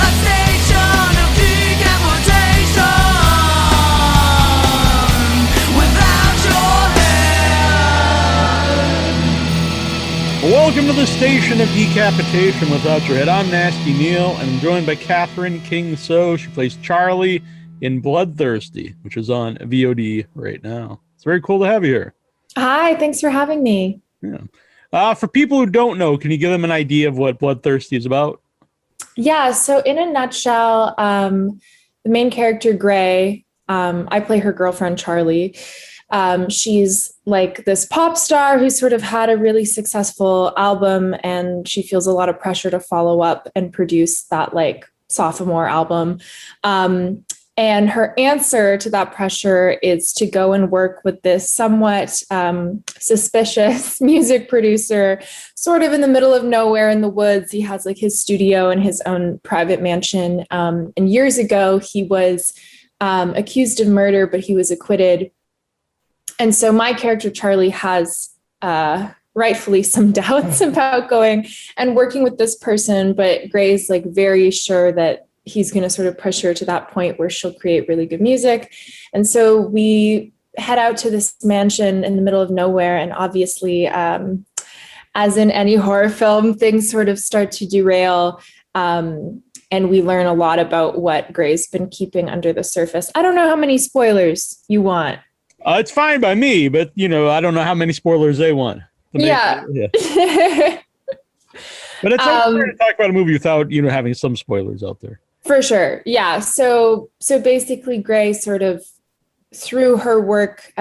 station of decapitation without your head. Welcome to the station of decapitation without your head. I'm Nasty Neil, and I'm joined by Katharine King So. She plays Charlie in Bloodthirsty, which is on VOD right now. It's very cool to have you here. Hi, thanks for having me. Yeah. For people who don't know, can you give them an idea of what Bloodthirsty is about? Yeah, so in a nutshell, the main character, Gray, I play her girlfriend, Charlie. She's like this pop star who sort of had a really successful album, and she feels a lot of pressure to follow up and produce that like sophomore album. And her answer to that pressure is to go and work with this somewhat suspicious music producer, sort of in the middle of nowhere in the woods. He has like his studio and his own private mansion. And years ago, he was accused of murder, but he was acquitted. And so my character, Charlie, has rightfully some doubts about going and working with this person, but Gray's like very sure that he's going to sort of push her to that point where she'll create really good music. And so we head out to this mansion in the middle of nowhere. And obviously, as in any horror film, things sort of start to derail. And we learn a lot about what Gray's been keeping under the surface. I don't know how many spoilers you want. It's fine by me, but, I don't know how many spoilers they want. Yeah. But it's hard to talk about a movie without, having some spoilers out there. For sure. Yeah. So basically Gray sort of through her work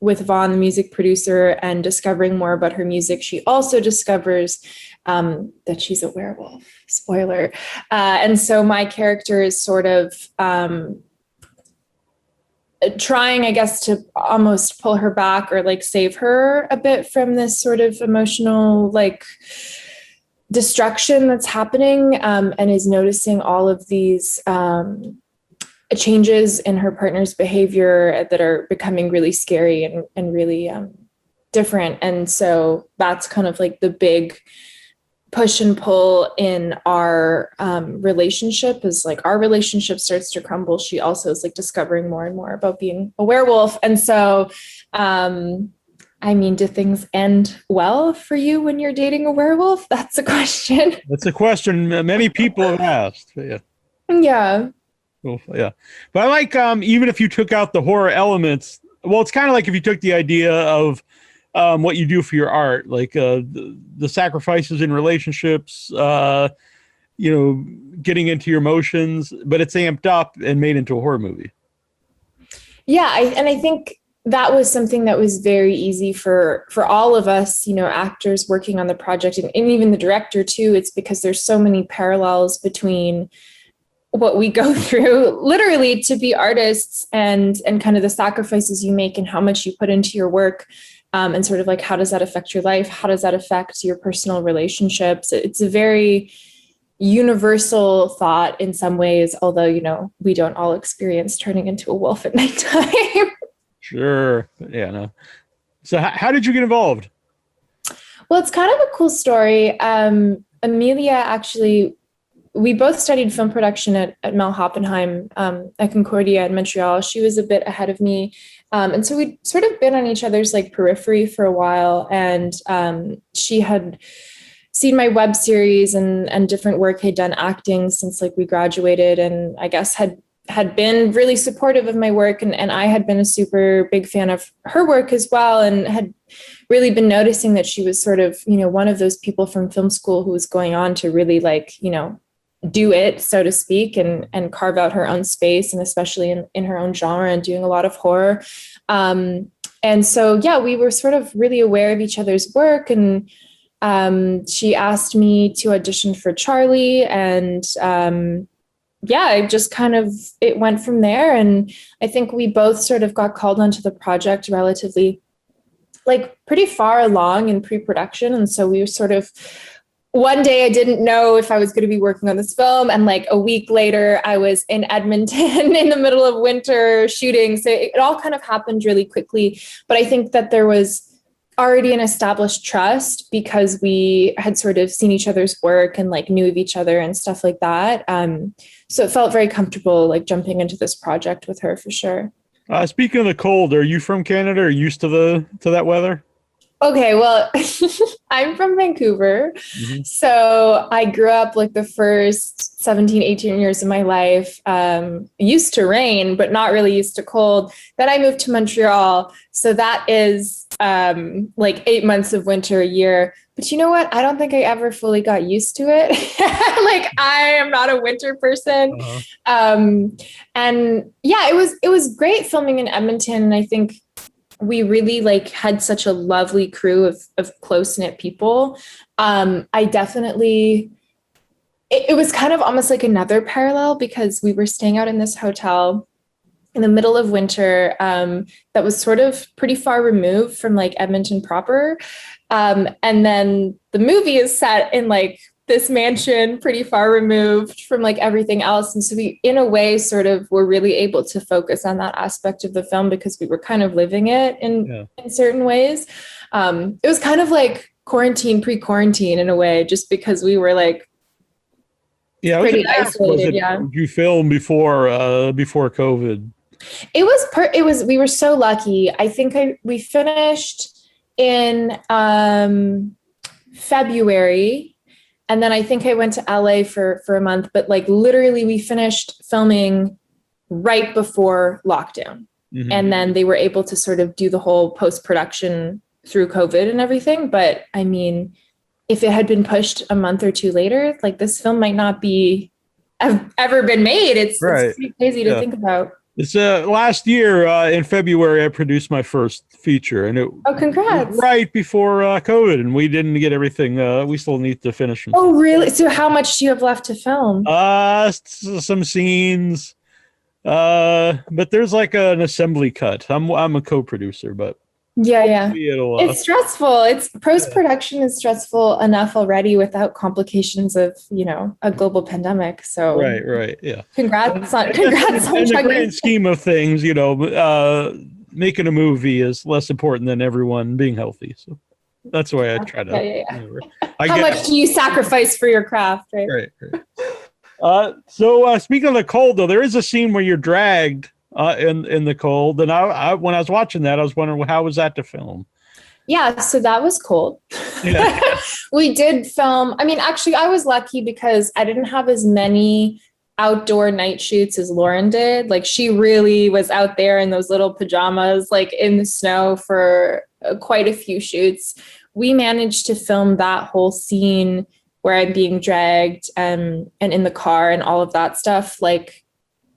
with Vaughn, the music producer, and discovering more about her music, she also discovers that she's a werewolf. Spoiler. And so my character is sort of trying, I guess, to almost pull her back or like save her a bit from this sort of emotional, like, destruction that's happening, and is noticing all of these changes in her partner's behavior that are becoming really scary and really different. And so that's kind of like the big push and pull in our relationship, is like our relationship starts to crumble. She also is like discovering more and more about being a werewolf. And so do things end well for you when you're dating a werewolf? That's a question. That's a question many people have asked. Yeah. Yeah. Well, yeah. But I like, even if you took out the horror elements, well, it's kind of like if you took the idea of what you do for your art, like the sacrifices in relationships, getting into your emotions, but it's amped up and made into a horror movie. Yeah. I think that was something that was very easy for all of us, actors working on the project, and even the director too. It's because there's so many parallels between what we go through literally to be artists and kind of the sacrifices you make and how much you put into your work, and sort of like, how does that affect your life? How does that affect your personal relationships? It's a very universal thought in some ways, although, we don't all experience turning into a wolf at nighttime. Sure. Yeah, no. So how did you get involved? Well, it's kind of a cool story. Amelia, actually, we both studied film production at Mel Hoppenheim at Concordia in Montreal. She was a bit ahead of me. And so we'd sort of been on each other's like periphery for a while. And she had seen my web series and different work. Had done acting since like we graduated, and I guess had been really supportive of my work. And I had been a super big fan of her work as well, and had really been noticing that she was sort of, one of those people from film school who was going on to really like, do it, so to speak, and carve out her own space, and especially in her own genre, and doing a lot of horror. And so, yeah, we were sort of really aware of each other's work, and she asked me to audition for Charlie, and I just kind of, it went from there. And I think we both sort of got called onto the project relatively, like, pretty far along in pre-production. And so we were sort of, one day I didn't know if I was going to be working on this film. And like a week later, I was in Edmonton in the middle of winter shooting. So it all kind of happened really quickly. But I think that there was already an established trust because we had sort of seen each other's work and like knew of each other and stuff like that. So it felt very comfortable like jumping into this project with her for sure. Speaking of the cold, are you from Canada? Are you used to that weather? Okay, well, I'm from Vancouver. Mhm. So I grew up like the first 17, 18 years of my life, used to rain, but not really used to cold. Then I moved to Montreal. So that is like 8 months of winter a year. But you know what? I don't think I ever fully got used to it. Like I am not a winter person. And yeah, it was great filming in Edmonton. And I think we really like had such a lovely crew of close-knit people. I definitely, it was kind of almost like another parallel because we were staying out in this hotel in the middle of winter that was sort of pretty far removed from like Edmonton proper. And then the movie is set in like this mansion pretty far removed from like everything else. And so we, in a way, sort of were really able to focus on that aspect of the film because we were kind of living it in certain ways. It was kind of like quarantine, pre-quarantine in a way, just because we were like pretty isolated. Did you film before COVID? We were so lucky. I think we finished in February. And then I think I went to LA for a month, but like literally we finished filming right before lockdown. Mm-hmm. And then they were able to sort of do the whole post-production through COVID and everything. But I mean, if it had been pushed a month or two later, like this film might not have ever been made. It's pretty crazy to think about. It's last year in February, I produced my first feature, and congrats! Right before COVID, and we didn't get everything. We still need to finish them. Oh, really? So, how much do you have left to film? Some scenes, but there's like an assembly cut. I'm a co-producer, but yeah, it's stressful. It's post-production is stressful enough already without complications of a global pandemic. So right, yeah. Congrats on in the grand scheme of things, making a movie is less important than everyone being healthy. So that's why I try to. How much do you sacrifice for your craft? Right. So speaking of the cold, though, there is a scene where you're dragged in the cold, and I when I was watching that, I was wondering how was that to film? Yeah, so that was cold. Yeah. We did film. I mean, actually, I was lucky because I didn't have as many outdoor night shoots as Lauren did. Like, she really was out there in those little pajamas, like in the snow for quite a few shoots. We managed to film that whole scene where I'm being dragged and in the car and all of that stuff, like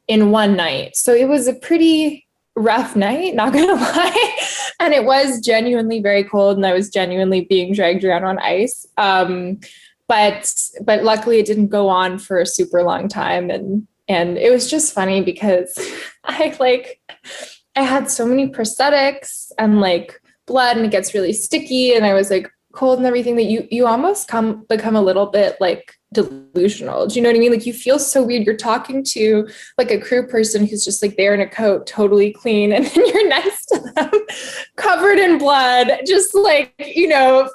in one night. So it was a pretty rough night, not gonna lie. And it was genuinely very cold and I was genuinely being dragged around on ice. But luckily it didn't go on for a super long time. And it was just funny because I had so many prosthetics and like blood and it gets really sticky. And I was like cold and everything that you almost become a little bit like delusional. Do you know what I mean? Like you feel so weird. You're talking to like a crew person who's just like there in a coat, totally clean. And then you're next to them covered in blood, just like,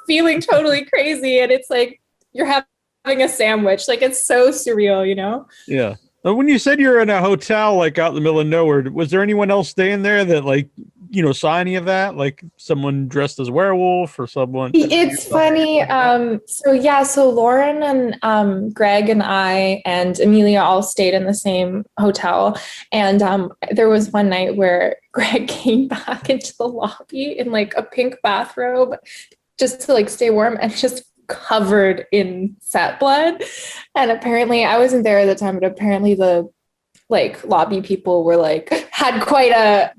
feeling totally crazy. And it's like, you're having a sandwich. Like it's so surreal, Yeah. When you said you're in a hotel, like out in the middle of nowhere, was there anyone else staying there that like, saw any of that? Like someone dressed as werewolf or someone? It's funny. So Lauren and Greg and I and Amelia all stayed in the same hotel. And there was one night where Greg came back into the lobby in like a pink bathrobe just to like stay warm and just covered in set blood. And apparently I wasn't there at the time, but apparently the like lobby people were like had quite a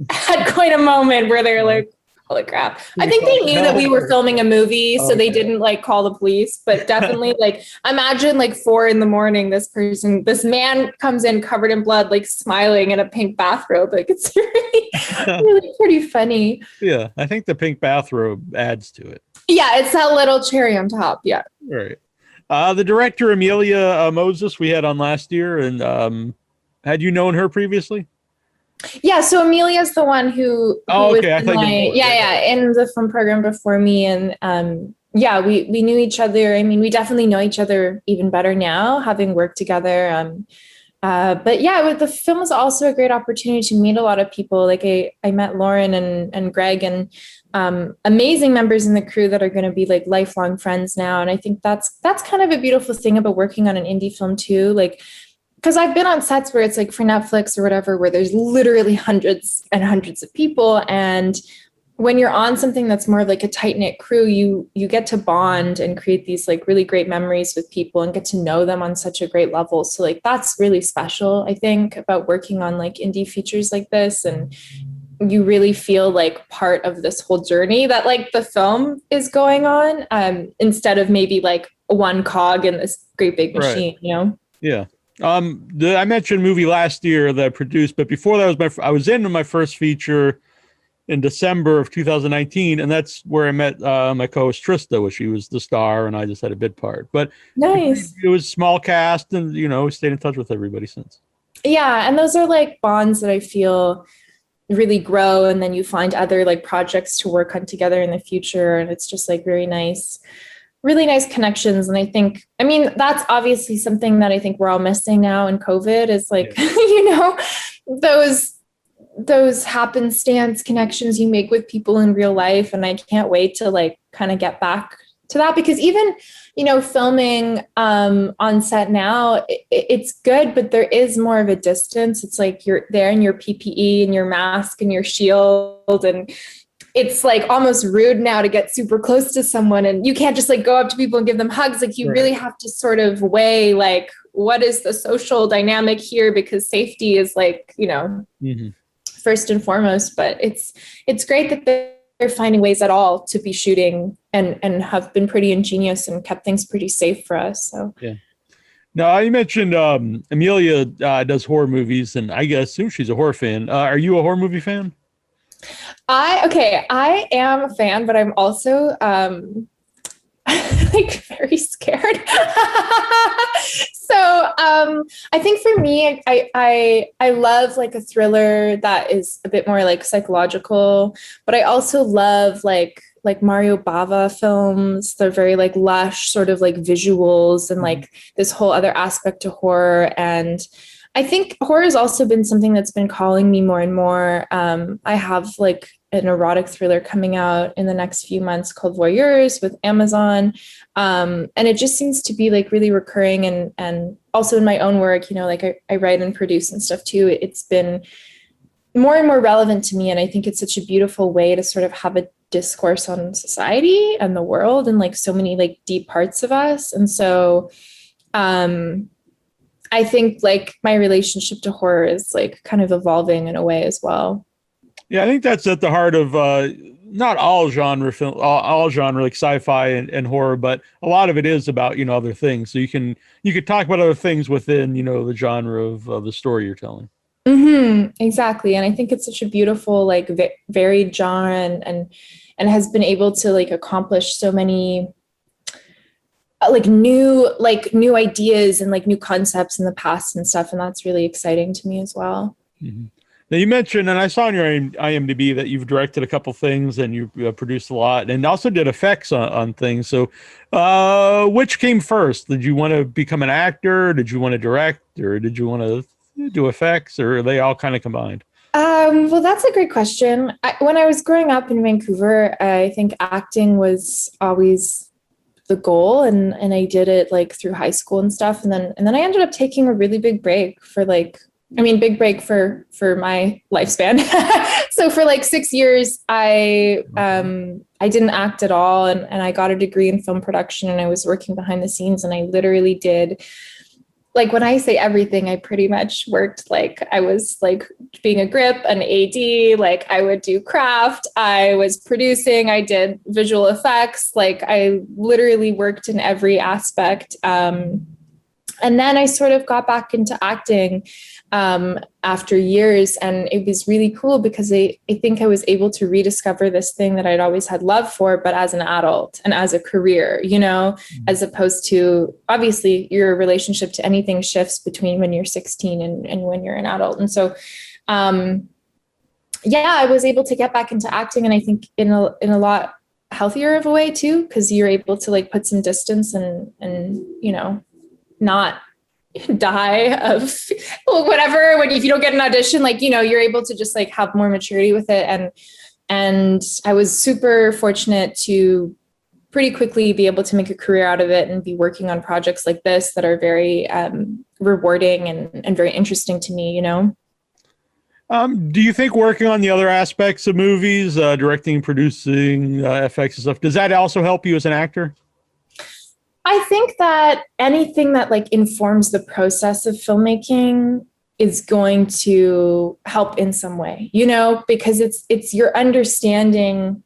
moment where they're like, holy crap. I think they knew that we were filming a movie, so they didn't like call the police, but definitely like imagine like 4 a.m, this man comes in covered in blood, like smiling in a pink bathrobe. Like it's really pretty funny. Yeah, I think the pink bathrobe adds to it. Yeah, it's that little cherry on top. Yeah. Right. The director, Amelia Moses, we had on last year, and had you known her previously? Yeah, so Amelia's the one who Oh, was okay. I in thought you my meant Lauren. in the film program before me, and yeah, we knew each other. I mean, we definitely know each other even better now, having worked together. But yeah, the film was also a great opportunity to meet a lot of people. Like I met Lauren and Greg and amazing members in the crew that are going to be like lifelong friends now. And I think that's kind of a beautiful thing about working on an indie film too. Like, because I've been on sets where it's like for Netflix or whatever, where there's literally hundreds and hundreds of people. And when you're on something that's more like a tight-knit crew, you get to bond and create these like really great memories with people and get to know them on such a great level. So like that's really special, I think, about working on like indie features like this. And you really feel like part of this whole journey that like the film is going on, instead of maybe like one cog in this great big machine, Right. you know? Yeah. I mentioned a movie last year that I produced, but before that was I was in my first feature in December of 2019, and that's where I met my co-host Trista, where she was the star, and I just had a bit part. But Nice. it was small cast, and stayed in touch with everybody since. Yeah, and those are like bonds that I feel really grow, and then you find other like projects to work on together in the future, and it's just like very nice, really nice connections. And I think, I mean, that's obviously something that I think we're all missing now in COVID is like, Yeah. those happenstance connections you make with people in real life. And I can't wait to like kind of get back to that, because even, filming on set now, it's good, but there is more of a distance. It's like you're there in your PPE and your mask and your shield, and it's like almost rude now to get super close to someone, and you can't just like go up to people and give them hugs. Like you really have to sort of weigh like, what is the social dynamic here? Because safety is like, Mm-hmm. first and foremost. But it's great that they're finding ways at all to be shooting and have been pretty ingenious and kept things pretty safe for us. So Yeah. Now, you mentioned Amelia does horror movies, and I assume she's a horror fan. Are you a horror movie fan? I am a fan, but I'm also like very scared. So I think for me, I love like a thriller that is a bit more like psychological, but I also love like Mario Bava films. They're very like lush, sort of like visuals, and like this whole other aspect to horror. And I think horror has also been something that's been calling me more and more. I have like an erotic thriller coming out in the next few months called Voyeurs with Amazon. And it just seems to be like really recurring, and also in my own work, like I write and produce and stuff too. It's been more and more relevant to me. And I think it's such a beautiful way to sort of have a discourse on society and the world and like so many like deep parts of us. And so I think like my relationship to horror is like kind of evolving in a way as well. Yeah, I think that's at the heart of not all genre film, all genre like sci-fi and horror, but a lot of it is about other things. So you could talk about other things within the genre of the story you're telling. Exactly, and I think it's such a beautiful like varied genre, and has been able to like accomplish so many new ideas and like new concepts in the past and stuff, and that's really exciting to me as well. Mm-hmm. Now you mentioned, and I saw on your IMDb that you've directed a couple things and you produced a lot, and also did effects on things. So, which came first? Did you want to become an actor? Did you want to direct, or did you want to do effects, or are they all kind of combined? Well, that's a great question. When I was growing up in Vancouver, I think acting was always the goal, and I did it like through high school and stuff, and then I ended up taking a really big break for big break for my lifespan. So for like 6 years, I didn't act at all, and I got a degree in film production, and I was working behind the scenes, and I literally did, like when I say everything, I pretty much worked like I was like being a grip, an AD, like I would do craft, I was producing, I did visual effects, like I literally worked in every aspect. And then I sort of got back into acting after years, and it was really cool because I think I was able to rediscover this thing that I'd always had love for, but as an adult and as a career, as opposed to, obviously your relationship to anything shifts between when you're 16 and when you're an adult. And so Yeah, I was able to get back into acting, and I think in a lot healthier of a way too, because you're able to like put some distance and not die of whatever if you don't get an audition, like you're able to just like have more maturity with it. And I was super fortunate to pretty quickly be able to make a career out of it and be working on projects like this that are very rewarding and very interesting to me. Do you think working on the other aspects of movies, directing, producing, effects and stuff, does that also help you as an actor? I think that anything that like informs the process of filmmaking is going to help in some way, because it's you're understanding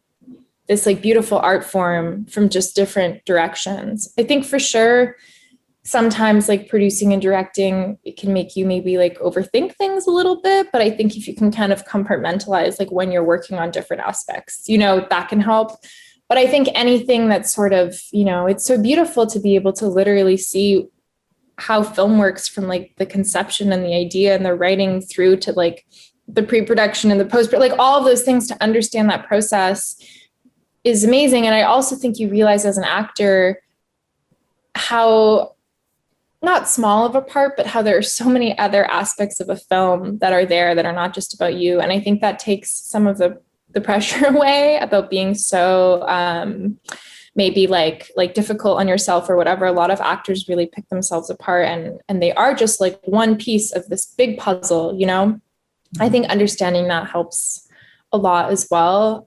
this like beautiful art form from just different directions. I think for sure, sometimes like producing and directing, it can make you maybe like overthink things a little bit. But I think if you can kind of compartmentalize like when you're working on different aspects, that can help. But I think anything that's sort of, it's so beautiful to be able to literally see how film works from like the conception and the idea and the writing through to like the pre-production and the post, like all of those things, to understand that process is amazing. And I also think you realize as an actor how not small of a part, but how there are so many other aspects of a film that are there that are not just about you. And I think that takes some of the pressure away about being so maybe like difficult on yourself or whatever. A lot of actors really pick themselves apart and they are just like one piece of this big puzzle, I think understanding that helps a lot as well.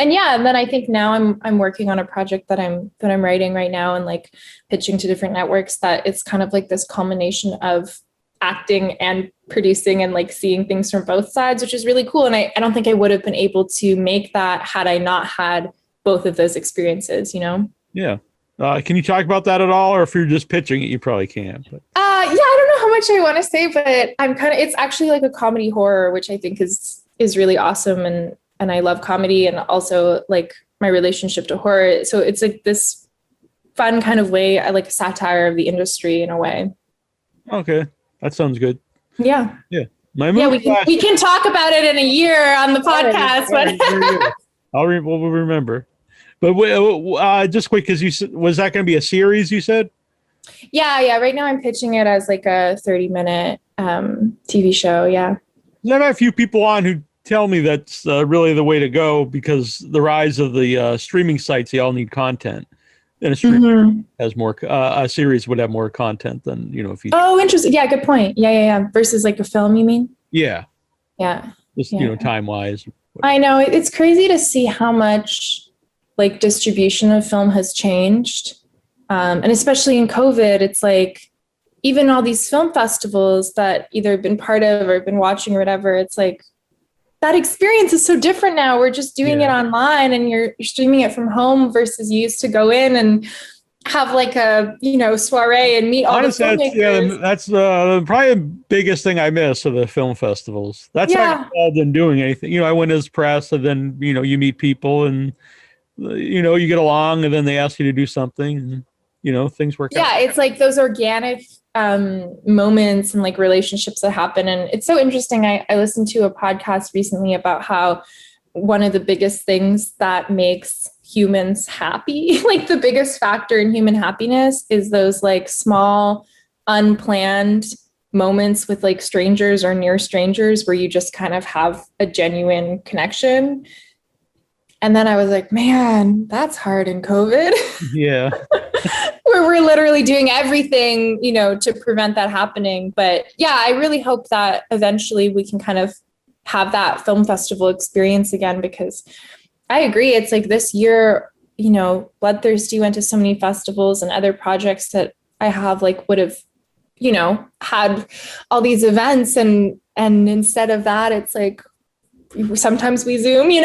And then I think now I'm working on a project that I'm writing right now and like pitching to different networks, that it's kind of like this culmination of acting and producing and like seeing things from both sides, which is really cool. And I don't think I would have been able to make that had I not had both of those experiences, Yeah. Can you talk about that at all? Or if you're just pitching it, you probably can't. But. Yeah, I don't know how much I want to say, but it's actually like a comedy horror, which I think is really awesome. And I love comedy and also like my relationship to horror. So it's like this fun kind of way. I like a satire of the industry in a way. Okay. That sounds good. Yeah. Yeah. We can talk about it in a year on the podcast. We'll remember. But just quick, because was that going to be a series, you said? Yeah. Right now I'm pitching it as like a 30-minute TV show. Yeah. I've had a few people on who tell me that's really the way to go, because the rise of the streaming sites, they all need content. And a stream has more, a series would have more content than, if you. Oh, interesting. Yeah, good point. Yeah. Versus like a film, you mean? Yeah. Yeah. Just, time wise. I know. It's crazy to see how much like distribution of film has changed. And especially in COVID, it's like even all these film festivals that either been part of or been watching or whatever, it's like that experience is so different now. We're just doing it online and you're streaming it from home versus you used to go in and have like a, soiree and meet all the filmmakers. That's probably the biggest thing I miss of the film festivals. That's not involved in doing anything. I went as press, and then, you meet people and, you get along, and then they ask you to do something and, things work out. Yeah, it's like those organic moments and like relationships that happen. And it's so interesting. I listened to a podcast recently about how one of the biggest things that makes humans happy, like the biggest factor in human happiness, is those like small, unplanned moments with like strangers or near strangers where you just kind of have a genuine connection. And then I was like, man, that's hard in COVID. Yeah. Where we're literally doing everything, to prevent that happening. But yeah, I really hope that eventually we can kind of have that film festival experience again, because I agree. It's like this year, Bloodthirsty went to so many festivals and other projects that I have like would have, had all these events. And instead of that, it's like, sometimes we Zoom, and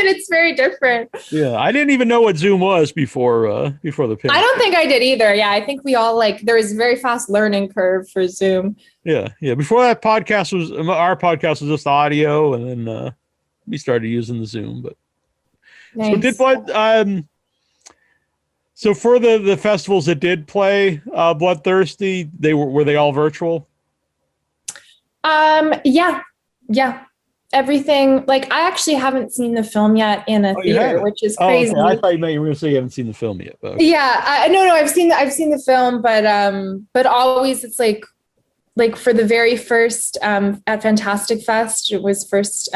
it's very different. Yeah, I didn't even know what Zoom was before the pandemic. I don't think I did either. Yeah, I think we all there was a very fast learning curve for Zoom. Yeah. Before that, our podcast was just audio, and then we started using the Zoom. But nice. So for the festivals that did play Bloodthirsty, were they all virtual? Yeah. Everything, like, I actually haven't seen the film yet in a theater, which is crazy. Okay. I thought you meant you were going to say you haven't seen the film yet. But okay. Yeah, no, I've seen the film, but always it's like for the very first at Fantastic Fest, it was first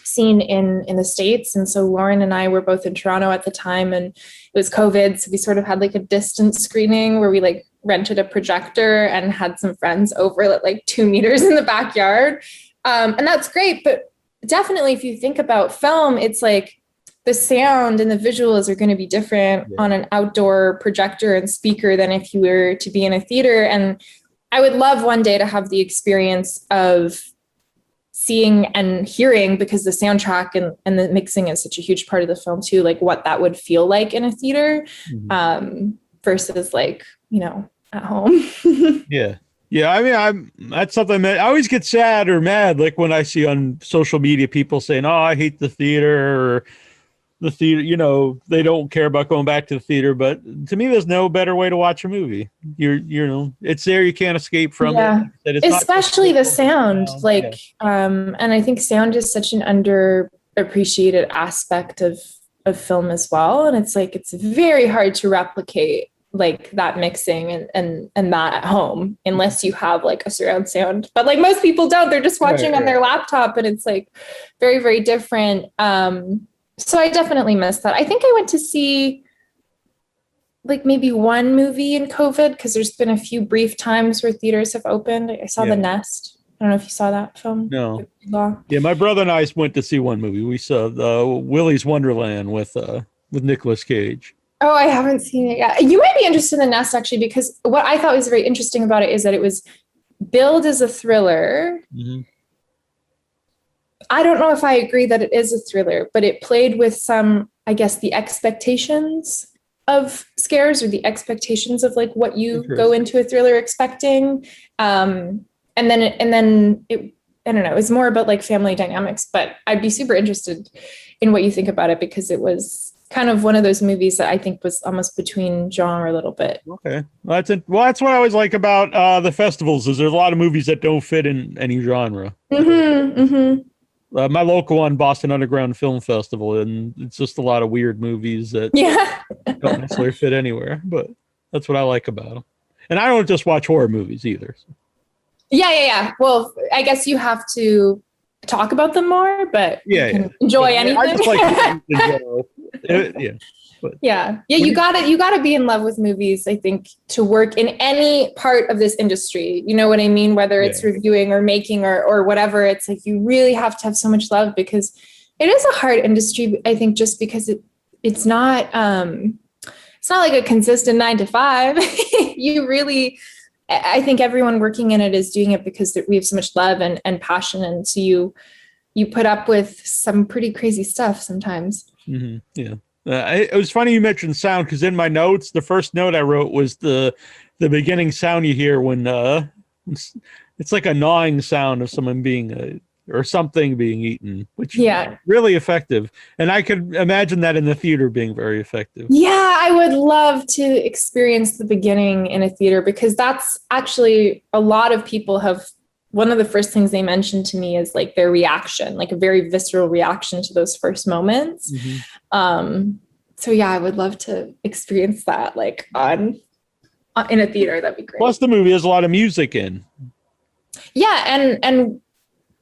seen in the States, and so Lauren and I were both in Toronto at the time, and it was COVID, so we sort of had like a distance screening where we like rented a projector and had some friends over at like 2 meters in the backyard. And that's great, but definitely if you think about film, it's like the sound and the visuals are going to be different on an outdoor projector and speaker than if you were to be in a theater. And I would love one day to have the experience of seeing and hearing, because the soundtrack and the mixing is such a huge part of the film too, like what that would feel like in a theater versus like, at home. Yeah. Yeah, I mean, that's something that I always get sad or mad, like when I see on social media people saying, "Oh, I hate the theater," or the theater, they don't care about going back to the theater. But to me, there's no better way to watch a movie. It's there, you can't escape from it. It's especially the sound, and I think sound is such an underappreciated aspect of film as well. And it's like it's very hard to replicate like that mixing and that at home, unless you have like a surround sound, but like most people don't, they're just watching on their laptop, and it's like very, very different. So I definitely miss that. I think I went to see like maybe one movie in COVID, because there's been a few brief times where theaters have opened. I saw The Nest. I don't know if you saw that film. No. Yeah, my brother and I went to see one movie. We saw Willys Wonderland with Nicolas Cage. Oh, I haven't seen it yet. You might be interested in The Nest, actually, because what I thought was very interesting about it is that it was billed as a thriller. Mm-hmm. I don't know if I agree that it is a thriller, but it played with some, I guess, the expectations of scares, or the expectations of like what you go into a thriller expecting. And then it, I don't know, it was more about like family dynamics, but I'd be super interested in what you think about it, because it was kind of one of those movies that I think was almost between genre a little bit. Okay. That's what I always like about the festivals, is there's a lot of movies that don't fit in any genre. Mm-hmm, mm-hmm. My local one, Boston Underground Film Festival, and it's just a lot of weird movies that don't necessarily fit anywhere, but that's what I like about them. And I don't just watch horror movies either. So. Yeah. Well, I guess you have to talk about them more, but you can enjoy anything. I just like in general. You gotta be in love with movies, I think, to work in any part of this industry. You know what I mean? Whether it's reviewing or making or whatever, it's like you really have to have so much love, because it is a hard industry, I think, just because it's not like a consistent 9 to 5. I think everyone working in it is doing it because we have so much love and passion, and so you put up with some pretty crazy stuff sometimes. Mm-hmm. Yeah. It was funny you mentioned sound, because in my notes, the first note I wrote was the beginning sound you hear when it's like a gnawing sound of someone being or something being eaten, which is really effective. And I could imagine that in the theater being very effective. Yeah, I would love to experience the beginning in a theater, because that's actually a lot of people have. One of the first things they mentioned to me is like their reaction, like a very visceral reaction to those first moments. Mm-hmm. So yeah, I would love to experience that like in a theater. That'd be great. Plus the movie has a lot of music in. Yeah. And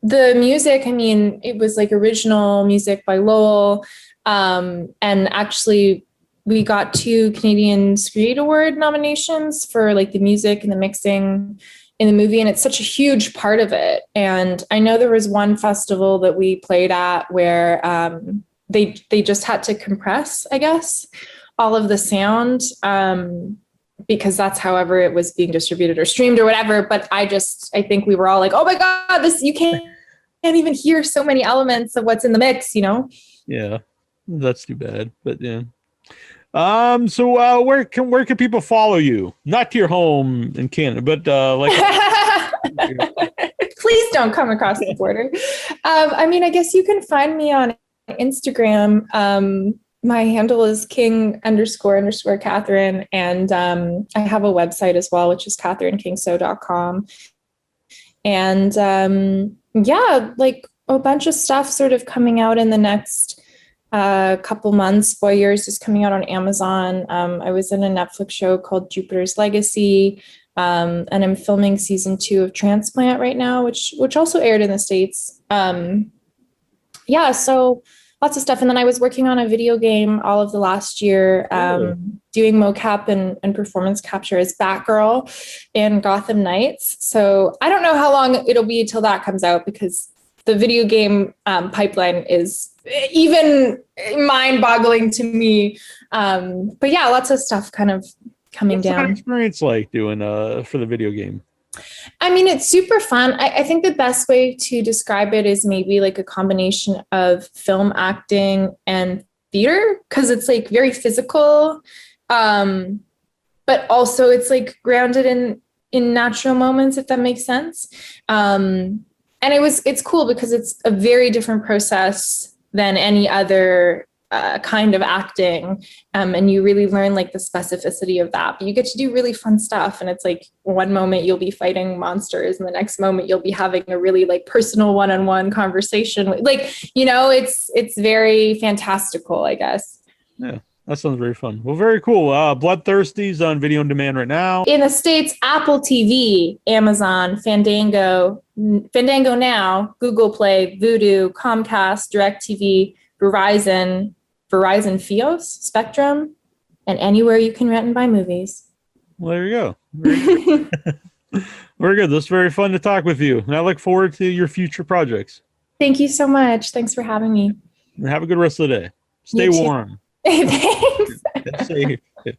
the music, I mean, it was like original music by Lowell. And actually we got 2 Canadian Screen Award nominations for like the music and the mixing in the movie, and it's such a huge part of it. And I know there was one festival that we played at where they just had to compress, I guess, all of the sound because that's however it was being distributed or streamed or whatever. But I think we were all like, oh my God, you can't even hear so many elements of what's in the mix, Yeah, that's too bad, but yeah. So where can people follow you? Not to your home in Canada, but please don't come across the border. I mean, I guess you can find me on Instagram. My handle is king__Katharine. And I have a website as well, which is katharineKingso.com. And yeah, like a bunch of stuff sort of coming out in the next couple months. Voyeurs is coming out on Amazon. I was in a Netflix show called Jupiter's Legacy, and I'm filming season 2 of Transplant right now, which also aired in the States. Yeah, so lots of stuff. And then I was working on a video game all of the last year, doing mocap and performance capture as Batgirl in Gotham Knights. So I don't know how long it'll be till that comes out, because the video game pipeline is even mind-boggling to me. But yeah, lots of stuff kind of coming What's down. that experience like doing for the video game? I mean, it's super fun. I think the best way to describe it is maybe like a combination of film acting and theater, because it's like very physical, but also it's like grounded in natural moments, if that makes sense. And it's cool because it's a very different process than any other kind of acting, and you really learn like the specificity of that. But you get to do really fun stuff, and it's like one moment you'll be fighting monsters, and the next moment you'll be having a really like personal one-on-one conversation. Like, you know, it's very fantastical, I guess. Yeah, that sounds very fun. Well, very cool. Bloodthirsty's on video on demand right now. In the States, Apple TV, Amazon, Fandango Now, Google Play, Vudu, Comcast, DirecTV, Verizon Fios, Spectrum, and anywhere you can rent and buy movies. Well, there you go. Very good. Very good. This is very fun to talk with you, and I look forward to your future projects. Thank you so much. Thanks for having me. And have a good rest of the day. Stay You too. warm. Thanks. Stay safe.